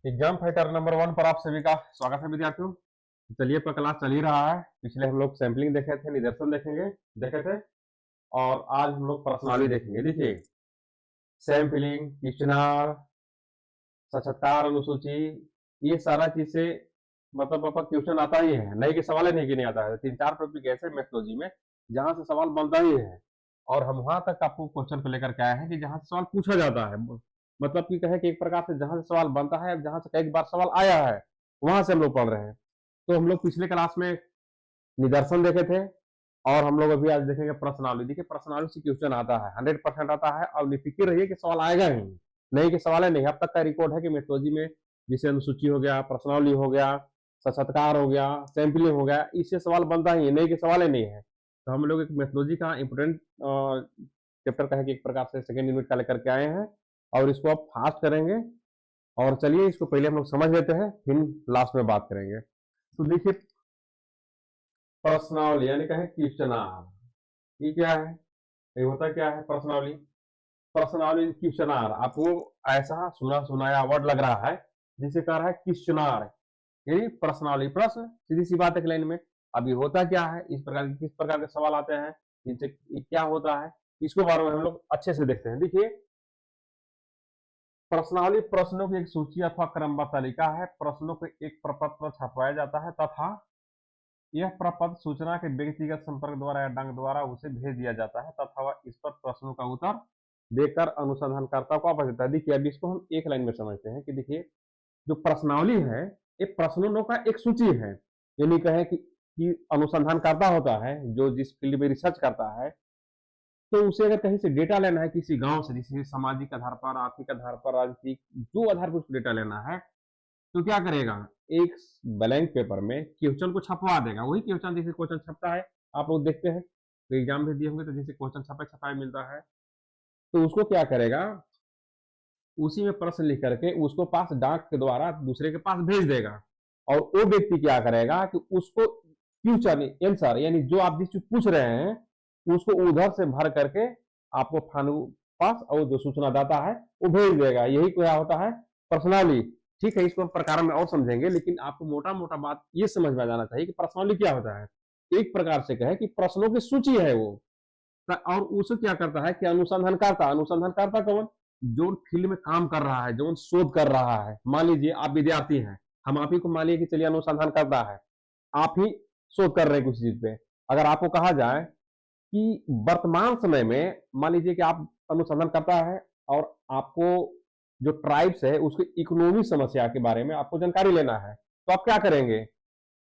Exam fighter number 1 पर आप सभी का स्वागत है विद्यार्थियों। चलिए पर क्लास चल ही रहा है। पिछले हम लोग सैंपलिंग देखे थे, निदर्शन देखे थे और आज हम लोग प्रश्नावली देखेंगे। देखिए, सैंपलिंग, क्वेश्चनर, साक्षात्कार अनुसूची, ये सारा चीज से मतलब आपका क्वेश्चन आता ही है, नहीं कि सवाल नहीं कि नहीं आता है। 3-4 टॉपिक ऐसे मेथोलॉजी में जहां से सवाल बनता ही है और हम वहां तक आपको क्वेश्चन को लेकर के आए हैं कि जहां से सवाल पूछा जाता है। मतलब कि कहे कि एक प्रकार से जहां से सवाल बनता है, जहां से कई बार सवाल आया है, वहां से हम लोग पढ़ रहे हैं। तो हम लोग पिछले क्लास में निदर्शन देखे थे और हम लोग अभी आज देखेंगे प्रश्नावली। देखिए, प्रश्नावली से क्वेश्चन आता है, 100% आता है और निफिक्र रहिए कि सवाल आएगा ही नहीं कि सवाल है नहीं। अब तक का रिकॉर्ड है कि मेट्रोलॉजी में जैसे अनुसूची हो गया, प्रश्नावली हो गया, साक्षात्कार हो गया, सैंपलिंग हो गया, इससे सवाल बनता ही है, नहीं कि सवाल ही नहीं है। तो हम लोग एक मेट्रोलॉजी का इंपोर्टेंट चैप्टर का है कि एक प्रकार से सेकेंड यूनिट का लेकर के आए हैं और इसको आप फास्ट करेंगे। और चलिए इसको पहले हम लोग समझ लेते हैं, फिर लास्ट में बात करेंगे। तो देखिए, प्रश्नावली यानी कहे क्वेश्चनर, ये क्या है, ये होता क्या है प्रश्नावली। प्रश्नावली क्वेश्चनर आपको ऐसा सुना सुनाया वर्ड लग रहा है जिसे कह रहा है क्वेश्चनर, यानी प्रश्नावली, प्रश्न, सीधी सी बात एक लाइन में। अभी होता क्या है, इस प्रकार किस प्रकार के सवाल आते हैं, इनसे क्या होता है, इसको बारे में हम लोग अच्छे से देखते हैं। देखिए, प्रश्नावली प्रश्नों की एक सूची अथवा क्रमबद्ध तालिका है। प्रश्नों को एक प्रपत्र पर छपवाया जाता है तथा यह प्रपत्र सूचना के व्यक्तिगत संपर्क द्वारा या डाक द्वारा उसे भेज दिया जाता है तथा वह इस पर प्रश्नों का उत्तर देकर अनुसंधानकर्ता को वापस देता है। देखिए, अब इसको हम एक लाइन में समझते हैं कि देखिए, जो प्रश्नावली है ये प्रश्नों का एक सूची है। यानी कहे कि अनुसंधानकर्ता होता है जो जिस फील्ड में रिसर्च करता है, तो उसे अगर कहीं से डेटा लेना है किसी गांव से, जैसे सामाजिक आधार पर, आर्थिक आधार पर, राजनीतिक, जो आधार पर उसको डेटा लेना है, तो क्या करेगा, एक ब्लैंक पेपर में क्वेश्चन को छपवा देगा। वही क्वेश्चन जैसे क्वेश्चन छपता है, आप लोग देखते हैं तो एग्जाम में दिए होंगे तो जैसे क्वेश्चन छपे छपाए मिलता है, तो उसको क्या करेगा, उसी में प्रश्न लिख करके उसको पास डाक के द्वारा दूसरे के पास भेज देगा। और वो व्यक्ति क्या करेगा कि उसको क्वेश्चन आंसर, यानी जो आप जिस पूछ रहे हैं उसको उधर से भर करके आपको फानू पास और जो सूचनादाता है वो भेज देगा। यही क्या होता है प्रश्नावली। ठीक है, इसको हम प्रकार में और समझेंगे, लेकिन आपको मोटा मोटा बात ये समझ में जाना चाहिए कि प्रश्नावली क्या होता है। एक प्रकार से कहे कि प्रश्नों की सूची है वो, और उसे क्या करता है कि अनुसंधानकर्ता, अनुसंधानकर्ता कौन, जो फील्ड में काम कर रहा है, जो शोध कर रहा है। मान लीजिए आप विद्यार्थी हैं, हम आप ही को मान लीजिए कि चलिए अनुसंधान करता है, आप ही शोध कर रहे हैं कुछ चीज पे। अगर आपको कहा जाए कि वर्तमान समय में मान लीजिए कि आप अनुसंधान करता है और आपको जो ट्राइब्स है उसकी इकोनॉमी समस्या के बारे में आपको जानकारी लेना है, तो आप क्या करेंगे,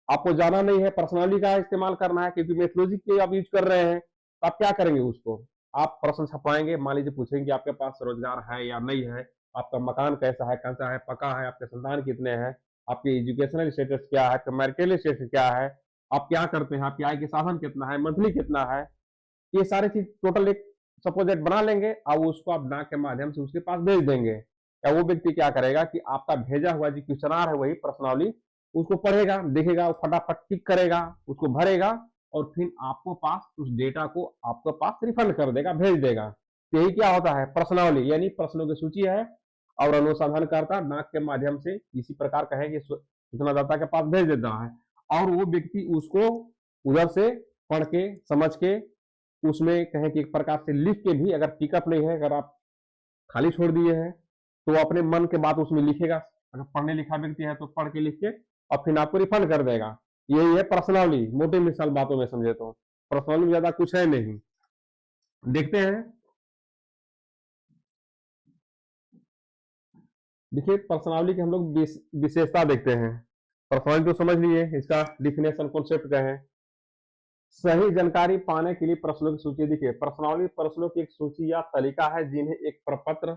आपको जाना नहीं है, पर्सनालिटी का इस्तेमाल करना है क्योंकि मेथोलॉजी के आप यूज कर रहे हैं, तो आप क्या करेंगे, उसको आप प्रश्न छपवाएंगे। मान लीजिए पूछेंगे कि आपके पास रोजगार है या नहीं है, आपका मकान कैसा है, कैसा है, पका है, आपके संतान कितने हैं, आपके एजुकेशनल स्टेटस क्या है, आपका मैरिटल स्टेटस क्या है, आप क्या करते हैं, आपकी आय के साधन कितना है, मंथली कितना है, ये सारी चीज टोटल एक सपोजेट बना लेंगे और उसको आप डाक के माध्यम से उसके पास भेज देंगे। या वो व्यक्ति क्या करेगा कि आपका भेजा हुआ जो क्वेश्चनर है वही प्रश्नावली उसको पढ़ेगा, देखेगा, फटाफट टिक करेगा, उसको भरेगा और फिर आपको पास उस डेटा को आपके पास रिफंड कर देगा, भेज देगा। तो यही क्या होता है प्रश्नावली, यानी प्रश्नों की सूची है और अनुसंधानकर्ता डाक के माध्यम से इसी प्रकार कहेंगे सूचनादाता के पास भेज देता है और वो व्यक्ति उसको उधर से पढ़ के समझ के उसमें कहें कि एक प्रकार से लिख के भी, अगर टिकअप नहीं है, अगर आप खाली छोड़ दिए हैं तो वो अपने मन के बात उसमें लिखेगा। अगर पढ़ने लिखा व्यक्ति है तो पढ़ के लिख के और फिर आपको रिफंड कर देगा। यही है प्रश्नावली, मोटे मिसाल बातों में समझे तो प्रश्नावली में ज्यादा कुछ है नहीं। देखते हैं, देखिए प्रश्नावली की हम लोग विशेषता देखते हैं। प्रश्नावली तो समझ लिए, इसका डिफिनेशन कॉन्सेप्ट क्या है। सही जानकारी पाने के लिए प्रश्नों की सूची। देखिए, प्रश्नावली प्रश्नों की एक सूची या तालिका है जिन्हें एक प्रपत्र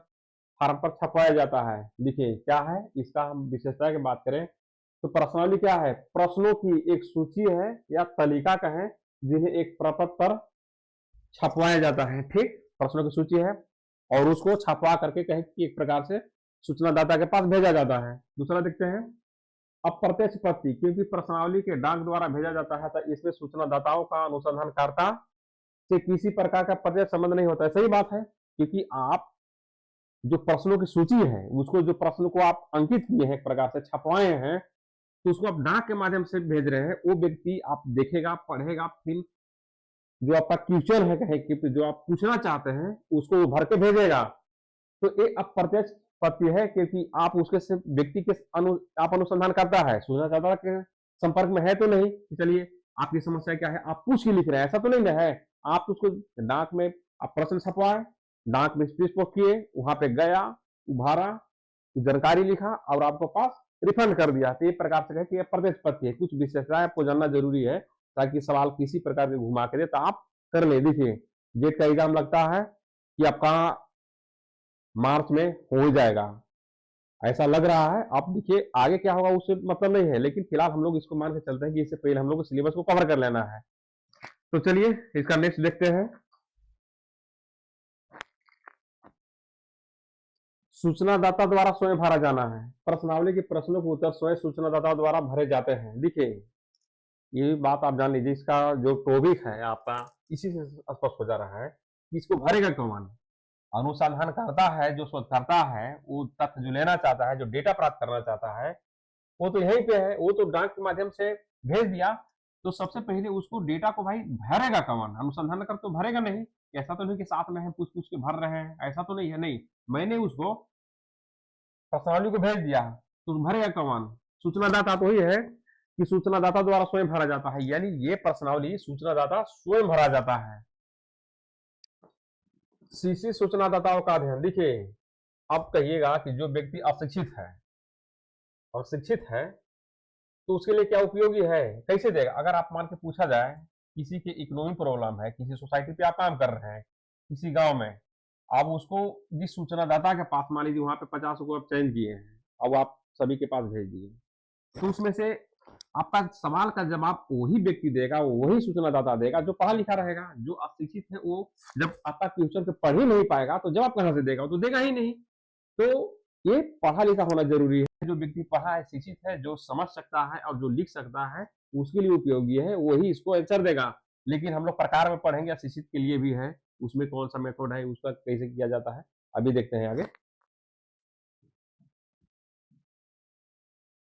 फार्म पर छपवाया जाता है। देखिए क्या है, इसका हम विशेषता की बात करें तो प्रश्नावली क्या है, प्रश्नों की एक सूची है या तालिका कहें जिन्हें एक प्रपत्र पर छपवाया जाता है। ठीक, प्रश्नों की सूची है और उसको छपवा करके कहें कि एक प्रकार से सूचनादाता के पास भेजा जाता है। दूसरा देखते हैं अप्रत्यक्ष प्रति, क्योंकि प्रश्नावली के डाक द्वारा भेजा जाता है तो इसमें सूचनादाताओं का अनुसंधानकर्ता से किसी प्रकार का प्रत्यक्ष संबंध नहीं होता है। सही बात है, क्योंकि आप जो प्रश्नों की सूची है, उसको जो प्रश्न को आप अंकित किए हैं, एक प्रकार से छपवाए हैं, तो उसको आप डाक के माध्यम से भेज रहे हैं, वो व्यक्ति आप देखेगा, पढ़ेगा, फिर जो आपका क्वेश्चन है कहे कि जो आप पूछना चाहते हैं उसको वो भर के भेजेगा। तो ये अप्रत्यक्ष पत्र है, क्योंकि आप उसके से व्यक्ति के आप अनुसंधान करता है, सूचना चाहता के संपर्क में है तो नहीं, चलिए आपकी समस्या क्या है, आप पूछ के लिख रहे हैं, ऐसा तो नहीं ना है। आप उसको डाक में आप प्रश्न छपवाए, डाक में स्पेस किए, वहां पे गया, उभारा, जानकारी लिखा और आपको पास रिफंड कर दिया। तो एक प्रकार से कि प्रत्यक्ष पत्र है। कुछ विशेषताएं आपको जानना जरूरी है ताकि सवाल किसी प्रकार के घुमा के दे तो आप कर ले। देखिए जेट का एग्जाम लगता है कि आपका मार्च में हो ही जाएगा, ऐसा लग रहा है। आप देखिए आगे क्या होगा उससे मतलब नहीं है, लेकिन फिलहाल हम लोग इसको मान के चलते हैं कि इससे पहले हम लोग को सिलेबस को कवर कर लेना है। तो चलिए इसका नेक्स्ट देखते हैं। सूचनादाता द्वारा स्वयं भरा जाना है। प्रश्नावली के प्रश्नों के उत्तर स्वयं सूचनादाता द्वारा भरे जाते हैं। देखिए ये बात आप जान लीजिए, इसका जो टॉपिक है आपका इसी से स्पष्ट हो जा रहा है कि इसको भरेगा कौन। अनुसंधान करता है, जो शोधकर्ता है, वो तथ्य जो लेना चाहता है, जो डेटा प्राप्त करना चाहता है, वो तो यहीं पे है, वो तो डाक के माध्यम से भेज दिया। तो सबसे पहले उसको डेटा को भाई भरेगा कौन, अनुसंधान कर तो भरेगा नहीं। ऐसा तो नहीं कि साथ में है पूछ पूछ के भर रहे हैं, ऐसा तो नहीं है। नहीं, मैंने उसको प्रश्नावली को भेज दिया तो भरेगा कौन, सूचनादाता तो ही है कि सूचनादाता द्वारा स्वयं भरा जाता है, यानी ये प्रश्नावली सूचनादाता स्वयं भरा जाता है। सीसी सूचनादाताओं का अध्ययन। देखिए अब कहिएगा कि जो व्यक्ति अशिक्षित है, अशिक्षित है तो उसके लिए क्या उपयोगी है, कैसे देगा। अगर आप मान के पूछा जाए किसी के इकोनॉमिक प्रॉब्लम है, किसी सोसाइटी पे आप काम कर रहे हैं, किसी गांव में, आप उसको जिस सूचनादाता के पास मान लीजिए वहां पे 50 को आप चयन किए हैं, अब आप सभी के पास भेज दिए, तो उसमें से आपका सवाल का जवाब वही व्यक्ति देगा, वही सूचनादाता देगा जो पढ़ा लिखा रहेगा। जो अशिक्षित है वो जब आपका क्वेश्चन को पढ़ ही नहीं पाएगा तो जवाब कहां से देगा, वो तो देगा ही नहीं। तो ये पढ़ा लिखा होना जरूरी है। जो व्यक्ति पढ़ा है, शिक्षित है, जो समझ सकता है और जो लिख सकता है, उसके लिए उपयोगी है, वही इसको आंसर देगा। लेकिन हम लोग प्रकार में पढ़ेंगे, शिक्षित के लिए भी है, उसमें कौन सा मेथड है, उसका कैसे किया जाता है, अभी देखते हैं आगे।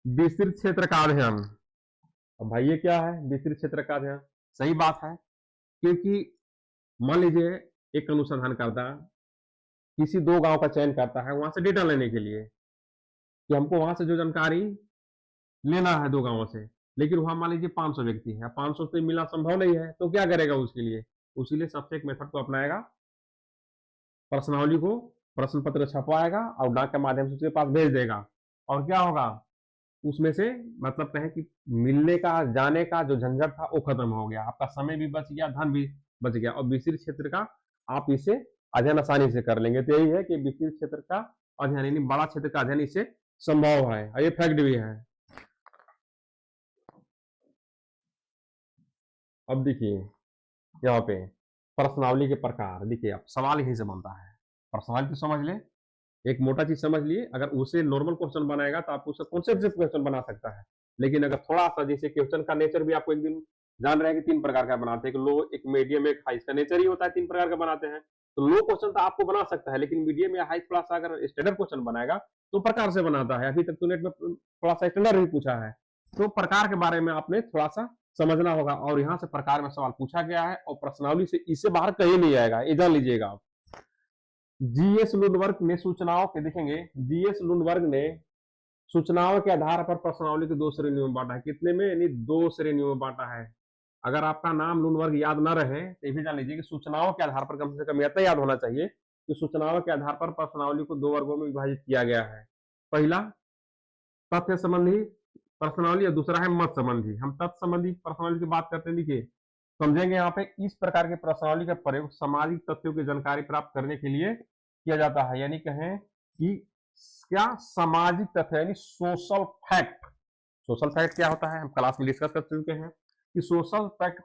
विस्तृत क्षेत्र का अध्ययन। अब भाई ये क्या है विस्तृत क्षेत्र का अध्ययन, सही बात है, क्योंकि मान लीजिए एक अनुसंधान करता किसी 2 गांव का चयन करता है वहां से डेटा लेने के लिए कि हमको वहां से जो जानकारी लेना है 2 गांवों से, लेकिन वहां मान लीजिए 500 व्यक्ति है, 500 से मिलना संभव नहीं है, तो क्या करेगा उसके लिए, उसी लिए सबसे एक मेथड को अपनाएगा, प्रश्नावली को प्रश्न पत्र छपवाएगा और डाक के माध्यम से उसके पास भेज देगा। और क्या होगा उसमें से, मतलब कहें कि मिलने का जाने का जो झंझट था वो खत्म हो गया, आपका समय भी बच गया, धन भी बच गया, और विस्तृत क्षेत्र का आप इसे अध्ययन आसानी से कर लेंगे। तो यही है कि विस्तृत क्षेत्र का अध्ययन यानी बड़ा क्षेत्र का अध्ययन इससे संभव है, और ये फैक्ट भी है। अब देखिए यहाँ पे प्रश्नावली के प्रकार। देखिए अब सवाल यही से बनता है, प्रश्नावली तो समझ ले, एक मोटा चीज समझ लिए, अगर उसे नॉर्मल क्वेश्चन बनाएगा तो आप उसे कॉन्सेप्ट से क्वेश्चन बना सकता है। लेकिन अगर थोड़ा सा जैसे क्वेश्चन का नेचर भी आपको एक दिन जान रहे हैं कि 3 प्रकार का बनाते हैं, एक लो, एक मीडियम, एक हाई, इसका नेचर ही होता है 3 प्रकार का बनाते हैं। तो लो क्वेश्चन तो आपको बना सकता है, लेकिन मीडियम या हाई थोड़ा सा अगर स्टैंडर्ड क्वेश्चन बनाएगा तो प्रकार से बनाता है। अभी तक तो नेट में थोड़ा सा स्टैंडर्ड ही पूछा है, तो प्रकार के बारे में आपने थोड़ा सा समझना होगा। और यहाँ से प्रकार में सवाल पूछा गया है और प्रश्नावली से इससे बाहर कहीं नहीं आएगा, ये जान लीजिएगा आप। जीएस लुंडबर्ग ने सूचनाओं के, देखेंगे जीएस लुंडबर्ग ने सूचनाओं के आधार पर प्रश्नावली को 2 श्रेणियों में बांटा है। कितने में, यानी 2 श्रेणियों में बांटा है। अगर आपका नाम लुंडबर्ग याद ना रहे तो ये भी जान लीजिए कि सूचनाओं के आधार पर कम से कम इतना याद होना चाहिए कि सूचनाओं के आधार पर प्रश्नावली को 2 वर्गों में विभाजित किया गया है। पहला तथ्य संबंधी प्रश्नावली और दूसरा है मत संबंधी। हम तथ्य संबंधी प्रश्नावली की बात करते हैं, देखिए समझेंगे यहाँ पे, इस प्रकार के प्रश्नावली का प्रयोग सामाजिक तथ्यों की जानकारी प्राप्त करने के लिए किया जाता है। यानी कहें कि क्या सामाजिक तथ्य यानी सोशल फैक्ट। सोशल फैक्ट क्या होता है हम क्लास में डिस्कस कर चुके हैं कि सोशल फैक्ट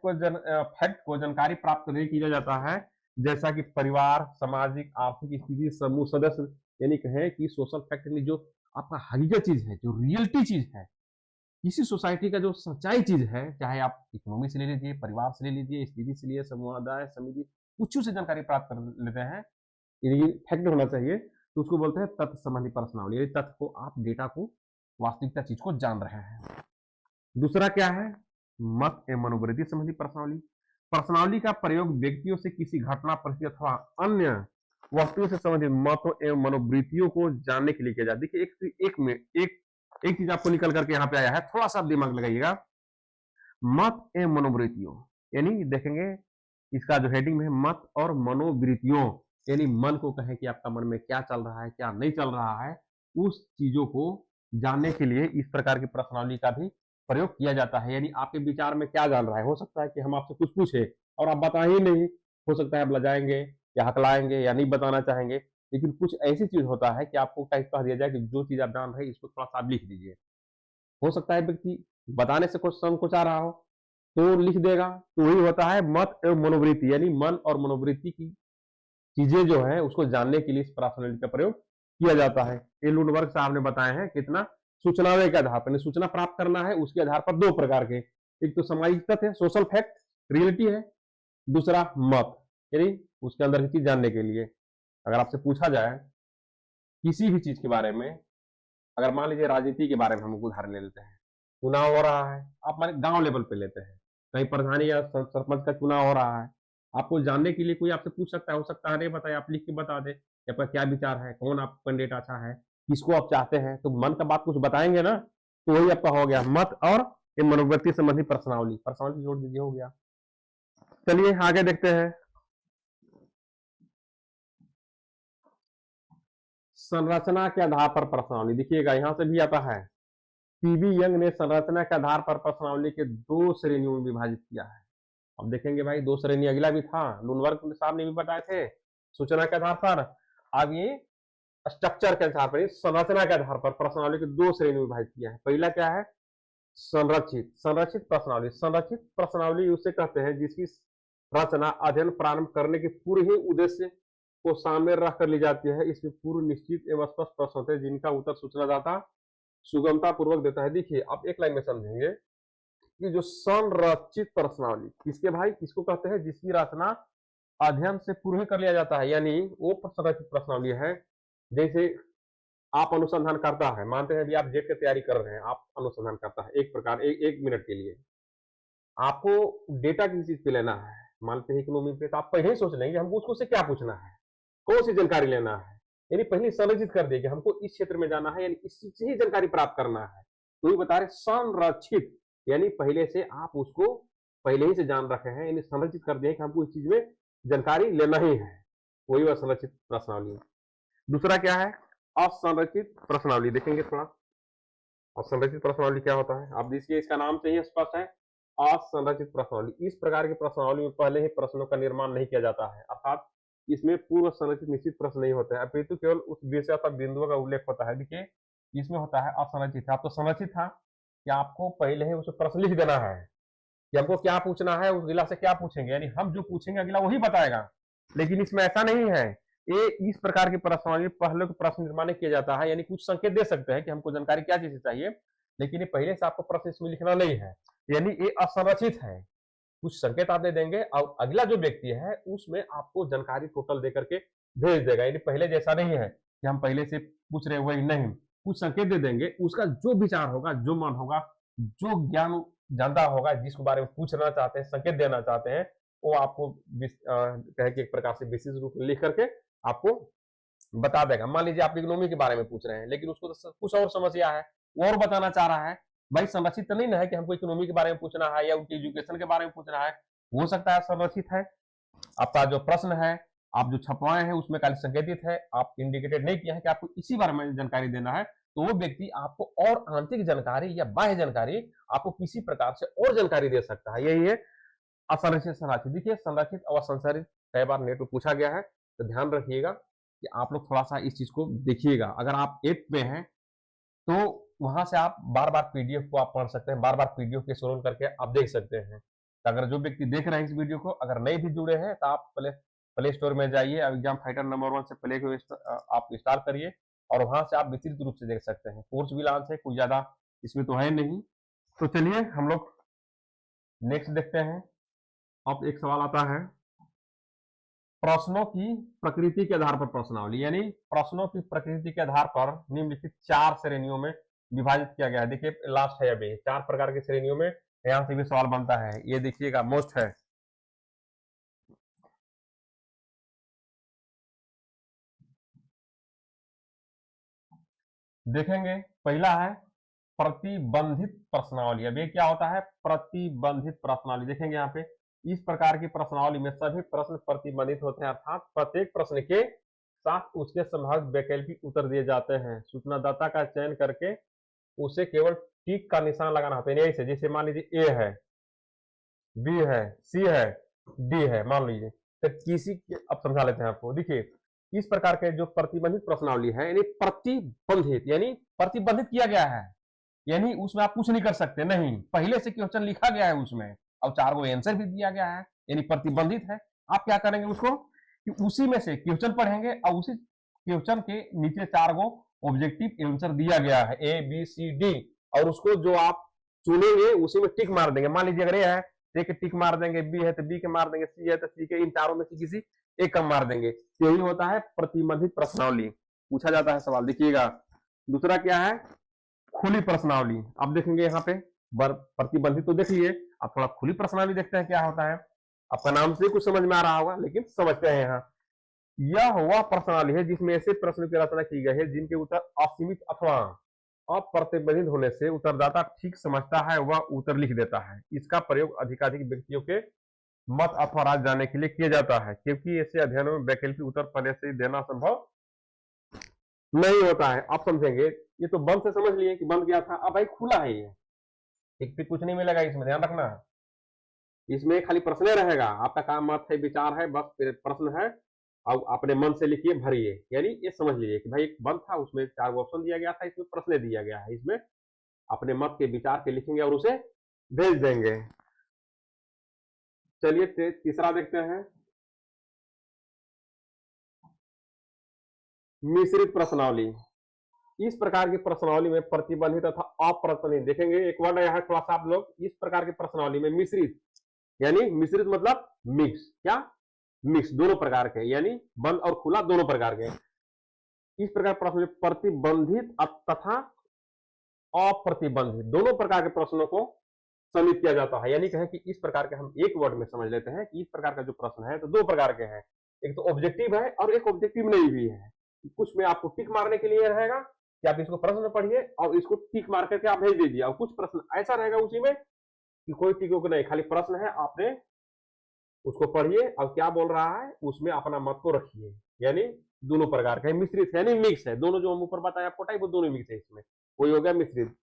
को जानकारी प्राप्त करने के लिए किया जाता है, जैसा कि परिवार, सामाजिक आर्थिक स्थिति, समूह सदस्य। यानी कहें कि सोशल फैक्ट यानी जो आपका हकीकत चीज है, जो रियलिटी चीज है, किसी सोसाइटी का जो सच्चाई चीज है, चाहे आप इकोनॉमी से ले लीजिए, परिवार से ले लीजिए, स्थिति से लिए, समुदाय, समिति, कुछ से जानकारी प्राप्त कर लेते हैं, ये फैक्ट होना चाहिए। तो उसको बोलते हैं तथ्य संबंधी प्रश्नावली, यानी तथ्य को, आप डेटा को, वास्तविकता चीज को जान रहे हैं। दूसरा क्या है, मत एवं मनोवृत्ति संबंधी प्रश्नावली। प्रश्नावली का प्रयोग व्यक्तियों से किसी घटना, परिस्थिति अथवा अन्य वस्तुओं से संबंधित मतों एवं मनोवृत्तियों को जानने के लिए किया जाता है। देखिए एक चीज आपको निकल करके यहाँ पे आया है, थोड़ा सा दिमाग लगाइएगा। मत एवं मनोवृत्तियों, यानी देखेंगे इसका जो हेडिंग है मत और मनोवृत्तियों, यानी मन को कहें कि आपका मन में क्या चल रहा है, क्या नहीं चल रहा है, उस चीजों को जानने के लिए इस प्रकार की प्रश्नावली का भी प्रयोग किया जाता है। यानी आपके विचार में क्या जान रहा है, हो सकता है कि हम आपसे कुछ पूछे और आप बता ही नहीं, हो सकता है आप लजाएंगे या हकलाएंगे या नहीं बताना चाहेंगे, लेकिन कुछ ऐसी चीज होता है कि आपको कह दिया जाए कि जो चीज आप जान रहे हैं इसको थोड़ा सा आप लिख दीजिए। हो सकता है व्यक्ति बताने से कुछ संकोचा रहा हो तो लिख देगा, तो वही होता है मत एवं मनोवृत्ति, यानी मन और मनोवृत्ति की चीजें जो है उसको जानने के लिए इस प्रश्नावली का प्रयोग किया जाता है। ये लुंडबर्ग साहब ने बताए हैं कितना, सूचनावे के आधार पर, सूचना प्राप्त करना है उसके आधार पर दो प्रकार के, एक तो सामाजिक तथ्य है, सोशल फैक्ट, रियलिटी है, दूसरा मत, यानी उसके अंदर की चीज जानने के लिए। अगर आपसे पूछा जाए किसी भी चीज के बारे में, अगर मान लीजिए राजनीति के बारे में हम उदाहरण ले लेते हैं, चुनाव हो रहा है, आप मान गांव लेवल पे लेते हैं, कहीं प्रधानी या सरपंच का चुनाव हो रहा है, आपको जानने के लिए कोई आपसे पूछ सकता है, हो सकता है नहीं बताए, आप लिख के बता दे कि आपका क्या विचार है, कौन आप कैंडिडेट अच्छा है, किसको आप चाहते हैं, तो मन का बात कुछ बताएंगे ना, तो वही आपका हो गया मत और मनोवृत्ति संबंधी प्रश्नावली जोड़ दीजिए, हो गया। चलिए आगे देखते हैं। संरचना के आधार पर प्रश्नावली, देखिएगा यहां से भी आता है। पीवी यंग ने संरचना के आधार पर प्रश्नावली के दो श्रेणियों में विभाजित किया है। अब देखेंगे भाई, दो श्रेणी अगला भी था, लुनवर्ग साहब ने भी बताए थे सूचना के आधार पर। अब ये स्ट्रक्चर के आधार पर, संरचना के आधार पर प्रश्नावली के दो श्रेणी में विभाजित किया है। पहला क्या है, संरचित प्रश्नावली। संरचित प्रश्नावली उसे कहते हैं जिसकी रचना अध्ययन प्रारंभ करने के पूर्व ही उद्देश्य को सामने रखकर ली जाती है। इसमें पूर्व निश्चित एवं स्पष्ट प्रश्न होते हैं जिनका उत्तर सूचनादाता सुगमता पूर्वक देता है। देखिए आप एक लाइन में समझेंगे कि जो संरचित प्रश्नावली किसके भाई, किसको कहते हैं, जिसकी रचना अध्ययन से पूर्व कर लिया जाता है, यानी वो संरचित प्रश्नावली है। जैसे आप अनुसंधान करता है, मानते हैं भी आप जेट की तैयारी कर रहे हैं, आप अनुसंधान करता है एक प्रकार एक मिनट के लिए, आपको डेटा किसी चीज पे लेना है, मानते हैं इकोनॉमी पे, तो आप पहले ही सोच लेंगे हमको उसको से क्या पूछना है, कौन सी जानकारी लेना है, यानी पहले संरचित कर दिए कि हमको इस क्षेत्र में जाना है, यानी इस चीज से ही जानकारी प्राप्त करना है। तो ये बता रहे संरचित, यानी पहले से आप उसको पहले ही से जान रखे हैं, यानी संरचित कर दिए कि हमको इस चीज में जानकारी लेना ही है, वही वह संरचित प्रश्नावली। दूसरा क्या है, असंरचित प्रश्नावली। देखेंगे थोड़ा असंरचित प्रश्नावली क्या होता है, आप देखिए इसका नाम से ही स्पष्ट है, असंरचित प्रश्नावली। इस प्रकार की प्रश्नावली में पहले ही प्रश्नों का निर्माण नहीं किया जाता है, अर्थात इसमें पूर्व संरचित निश्चित प्रश्न नहीं होते हैं, अपितु केवल उस विषय अथवा बिंदुओं का उल्लेख होता है। देखिए इसमें होता है असंरचित, आप तो संरचित था कि आपको पहले ही उस प्रश्न लिख देना है कि हमको क्या पूछना है, उस अगला से क्या पूछेंगे, यानी हम जो पूछेंगे अगला वही बताएगा। लेकिन इसमें ऐसा नहीं है, ये इस प्रकार की प्रश्नावली पहले प्रश्न निर्माण किया जाता है, यानी कुछ संकेत दे सकते हैं कि हमको जानकारी क्या चीज चाहिए, लेकिन ये पहले से आपको प्रश्न इसमें लिखना नहीं है, यानी ये असंरचित है। कुछ संकेत आप दे देंगे और अगला जो व्यक्ति है उसमें आपको जानकारी टोटल दे करके भेज देगा, यानी पहले जैसा नहीं है कि हम पहले से पूछ रहे वही नहीं, कुछ संकेत दे देंगे, उसका जो विचार होगा, जो मन होगा, जो ज्ञान जानता होगा, जिसके बारे में पूछना चाहते हैं, संकेत देना चाहते हैं, वो आपको कहे कि एक प्रकार से विशेष रूप में लिख करके आपको बता देगा। मान लीजिए आप इकोनॉमी के बारे में पूछ रहे हैं, लेकिन उसको तो कुछ और समस्या है, वो और बताना चाह रहा है, भाई संरचित तो नहीं ना है कि हमको इकोनॉमी के बारे में पूछना है या उनकी एजुकेशन के बारे में पूछना है, हो सकता है संरचित है, आपका जो प्रश्न है आप जो छपवाए हैं उसमें खाली संकेतित है, आप इंडिकेटेड नहीं किया है कि आपको इसी बारे में जानकारी देना है, तो वो व्यक्ति आपको और आंतरिक जानकारी या बाह्य जानकारी आपको किसी प्रकार से और जानकारी दे सकता है, यही है असंरचित संरचित। देखिए संरचित और असंरचित कई बार नेट में पूछा गया है, तो ध्यान रखिएगा कि आप लोग थोड़ा सा इस चीज को देखिएगा। अगर आप 8 पे हैं तो वहां से आप बार बार पीडीएफ को आप पढ़ सकते हैं, बार बार पीडीएफ के स्क्रॉल करके आप देख सकते हैं। तो अगर जो व्यक्ति देख रहे हैं इस वीडियो को, अगर नए भी जुड़े हैं तो आप प्ले स्टोर में जाइए, एग्जाम फाइटर नंबर 1 से प्ले को आप इंस्टॉल करिए और वहां से आप विस्तृत रूप से देख सकते हैं। कोर्स भी लॉन्च है, कुछ ज्यादा इसमें तो है नहीं। तो चलिए हम लोग नेक्स्ट देखते हैं। अब एक सवाल आता है, प्रश्नों की प्रकृति के आधार पर प्रश्नावली, यानी प्रश्नों की प्रकृति के आधार पर निम्नलिखित 4 श्रेणियों में विभाजित किया गया है। देखिए लास्ट है अभी 4 प्रकार की श्रेणियों में यहां से भी सवाल बनता है। ये देखिएगा मोस्ट है। देखेंगे पहला है प्रतिबंधित प्रश्नावली। अब ये क्या होता है? प्रतिबंधित प्रश्नावली। देखेंगे यहाँ पे इस प्रकार की प्रश्नावली में सभी प्रश्न प्रतिबंधित होते हैं, अर्थात प्रत्येक प्रश्न के साथ उसके संभावित वैकल्पिक उत्तर दिए जाते हैं। सूचनादाता का चयन करके उसे केवल टिक का निशान लगाना होता है। ऐसे जैसे मान लीजिए ए है, बी है, सी है, डी है, मान लीजिए तो किसी अब समझा लेते हैं आपको। देखिए इस प्रकार के जो प्रतिबंधित प्रश्नावली है, यानी प्रतिबंधित यानी प्रतिबंधित किया गया है, यानी उसमें आप कुछ नहीं कर सकते, नहीं पहले से क्वेश्चन लिखा गया है उसमें और 4 गो आंसर भी दिया गया है, यानी प्रतिबंधित है। आप क्या करेंगे उसको कि उसी में से क्वेश्चन पढ़ेंगे और उसी क्वेश्चन के नीचे 4 गो ऑब्जेक्टिव आंसर दिया गया है ए बी सी डी, और उसको जो आप चुनेंगे उसी में टिक मार देंगे। मान लीजिए अगर ये है ए के टिक मार देंगे, बी है तो बी के मार देंगे, सी है तो सी के, इन चारों में से किसी एक कम मार देंगे। यही होता है प्रतिबंधित प्रश्नावली, पूछा जाता है सवाल। देखिएगा दूसरा क्या है? खुली प्रश्नावली। अब देखेंगे यहाँ पे प्रतिबंधित तो देख लिए, अब थोड़ा खुली प्रश्नावली देखते हैं क्या होता है। आपका नाम से कुछ समझ में आ रहा होगा, लेकिन समझते हैं यहाँ। यह वह प्रश्नावली है जिसमें ऐसे प्रश्न की रचना की गई है जिनके उत्तर असीमित अथवा अप्रतिबंधित होने से उत्तरदाता ठीक समझता है वह उत्तर लिख देता है। इसका प्रयोग अधिकाधिक व्यक्तियों के मत अथवा राय जानने के लिए किया जाता है, क्योंकि ऐसे अध्ययनों में वैकल्पिक उत्तर पहले से देना संभव नहीं होता है। आप समझेंगे ये तो बंद से समझ लिए कि बंद क्या था, अब भाई खुला है ये, एक भी कुछ नहीं मिलेगा इसमें, ध्यान रखना। इसमें खाली प्रश्न रहेगा, आपका काम मत है, विचार है, बस प्रश्न है और अपने मन से लिखिए, भरिए। यानी ये समझ लीजिए कि भाई एक बंद था, उसमें 4 ऑप्शन दिया गया था, इसमें प्रश्न दिया गया है, इसमें अपने मत के विचार के लिखेंगे और उसे भेज देंगे। चलिए तीसरा देखते हैं, मिश्रित प्रश्नावली। इस प्रकार की प्रश्नावली में प्रतिबंधित तथा अप्रतिबंधित, देखेंगे एक वर्ड है थोड़ा सा आप लोग, इस प्रकार की प्रश्नावली में मिश्रित, यानी मिश्रित मतलब मिक्स, क्या मिक्स, दोनों प्रकार के, यानी बंद और खुला दोनों प्रकार के। इस प्रकार प्रश्न में प्रतिबंधित तथा अप्रतिबंधित दोनों प्रकार के प्रश्नों को सम्मिलित किया जाता है। यानी कहें कि इस प्रकार के हम एक वर्ड में समझ लेते हैं कि इस प्रकार का जो प्रश्न है तो 2 प्रकार के हैं, एक तो ऑब्जेक्टिव है और एक ऑब्जेक्टिव नहीं भी है। कुछ में आपको टिक मारने के लिए रहेगा कि आप इसको प्रश्न पढ़िए और इसको टिक मार करके आप भेज दीजिए, और कुछ प्रश्न ऐसा रहेगा उसी में कि कोई टिकों को नहीं, खाली प्रश्न है, आपने उसको पढ़िए और क्या बोल रहा है उसमें अपना मत को रखिए। यानी दोनों प्रकार के मिश्रित है, यानी मिक्स है, दोनों जो हम ऊपर बताया आपको टाइप वो दोनों मिक्स है, इसमें कोई हो गया मिश्रित।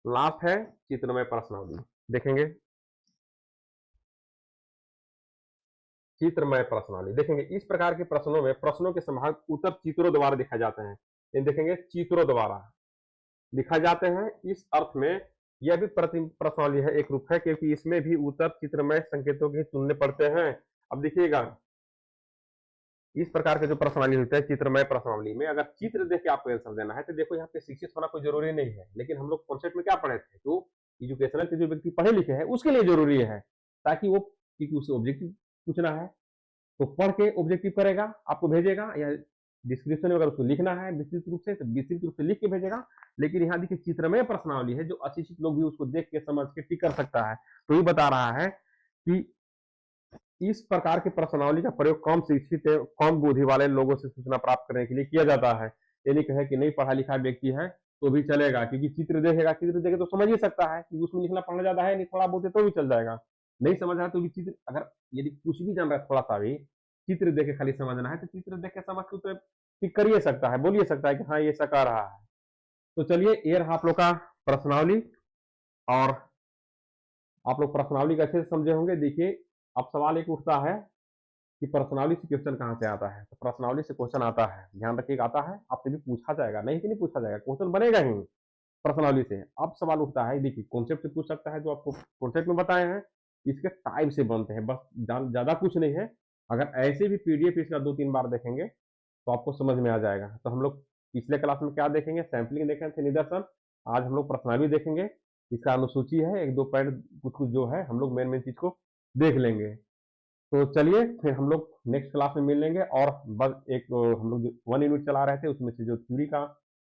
लास्ट है चित्रमय प्रश्नावली। देखेंगे चित्रमय प्रश्नावली, देखेंगे इस प्रकार के प्रश्नों में प्रश्नों के संभावित उत्तर चित्रों द्वारा दिखाए जाते हैं। इन देखेंगे चित्रों द्वारा दिखाए जाते हैं, इस अर्थ में यह भी प्रश्नावली है एक रूप है, क्योंकि इसमें भी उत्तर चित्रमय संकेतों के चुनने पड़ते हैं। अब देखिएगा इस प्रकार के जो प्रश्नावली होते हैं चित्रमय प्रश्नावली में अगर चित्र देख के आपको आंसर देना है तो देखो यहाँ पे शिक्षित होना कोई जरूरी नहीं है, लेकिन हम लोग कॉन्सेप्ट में क्या पढ़े थे, तो एजुकेशनल के जो व्यक्ति पढ़े लिखे हैं उसके लिए जरूरी है, ताकि वो, क्योंकि उसे ऑब्जेक्टिव पूछना है तो पढ़ के ऑब्जेक्टिव करेगा, आपको भेजेगा, या डिस्क्रिप्शन में अगर उसको लिखना है विस्तृत रूप से तो विस्तृत रूप से लिख के भेजेगा। लेकिन यहाँ देखिए चित्रमय प्रश्नावली है जो अशिक्षित लोग भी उसको देख के समझ के टिक कर सकता है। तो ये बता रहा है कि इस प्रकार की प्रश्नावली का प्रयोग कम शिक्षित कम बुद्धि वाले लोगों से सूचना प्राप्त करने के लिए किया जाता है। यानी कहे कि नहीं पढ़ा लिखा व्यक्ति है तो भी चलेगा, क्योंकि चित्र देखेगा, चित्र देखे तो समझ ही सकता है कि उसमें लिखना पढ़ना ज्यादा है नहीं, थोड़ा बहुत है तो भी चल जाएगा। नहीं समझ रहा है तो भी चित्र, अगर यदि कुछ भी जान रहा है थोड़ा सा भी, चित्र देखे खाली समझना है तो चित्र देख के समझ के ठीक करिए सकता है, बोलिए सकता है कि हाँ ये ऐसा कर रहा है। तो चलिए ये रहा आप लोग का प्रश्नावली, और आप लोग प्रश्नावली का अच्छे से समझे होंगे। देखिए अब सवाल एक उठता है कि प्रश्नावली से क्वेश्चन कहाँ से आता है, तो प्रश्नावली से क्वेश्चन आता है, ध्यान रखिएगा आता है, आपसे भी पूछा जाएगा, नहीं कि नहीं पूछा जाएगा, क्वेश्चन बनेगा ही प्रश्नावली से। अब सवाल उठता है, देखिए कॉन्सेप्ट से पूछ सकता है, जो आपको कॉन्सेप्ट में बताए हैं इसके टाइप से बनते हैं, बस ज्यादा कुछ नहीं है। अगर ऐसे भी पीडीएफ इसका 2-3 बार देखेंगे तो आपको समझ में आ जाएगा। तो हम लोग पिछले क्लास में क्या देखेंगे, सैंपलिंग देखे थे, निदर्शन। आज हम लोग प्रश्नावली देखेंगे, इसका अनुसूची है 1-2 पॉइंट कुछ कुछ जो है हम लोग मेन मेन चीज को देख लेंगे। तो चलिए फिर हम लोग नेक्स्ट क्लास में मिल लेंगे, और बस एक हम लोग 1 यूनिट चला रहे थे, उसमें से जो थ्योरी का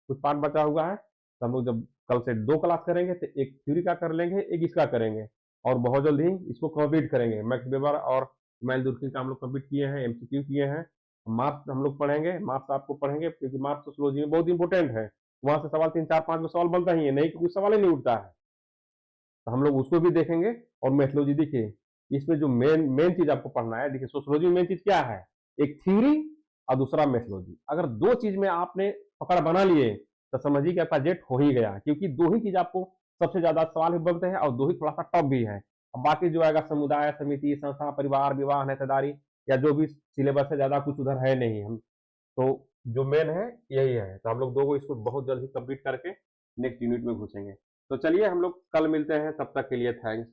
कुछ पार्ट बचा हुआ है, तो हम लोग जब कल से 2 क्लास करेंगे तो एक थ्योरी का कर लेंगे, एक इसका करेंगे, और बहुत जल्द ही इसको कंप्लीट करेंगे। मैक्स वेबर और इस्माइल दुर्की का हम लोग कंप्लीट किए हैं, एमसीक्यू किए हैं। मार्क्स हम लोग पढ़ेंगे, मार्क्स आपको पढ़ेंगे, क्योंकि मार्क्स सोशियोलॉजी में बहुत इंपॉर्टेंट है। वहां से सवाल 3 4 5 में सवाल बनता ही है, नहीं तो कुछ सवाल ही नहीं उठता है। तो हम लोग उसको भी देखेंगे। और मैथोलॉजी देखिए, इसमें जो मेन मेन चीज आपको पढ़ना है, देखिए सोशियोलॉजी में मेन चीज क्या है, एक थ्योरी और दूसरा मैथोलॉजी। अगर दो चीज में आपने पकड़ बना लिए तो समझिए कि आपका जेट हो ही गया, क्योंकि दो ही चीज आपको सबसे ज्यादा सवाल भी बनते हैं और दो ही थोड़ा सा टफ भी है। अब बाकी जो आएगा समुदाय, समिति, संस्था, परिवार, विवाह, नेतादारी, या जो भी सिलेबस है, ज्यादा कुछ उधर है नहीं। हम तो जो मेन है यही है। तो हम लोग दो को इसको बहुत जल्द ही कंप्लीट करके नेक्स्ट यूनिट में घुसेंगे। तो चलिए हम लोग कल मिलते हैं, तब तक के लिए थैंक्स।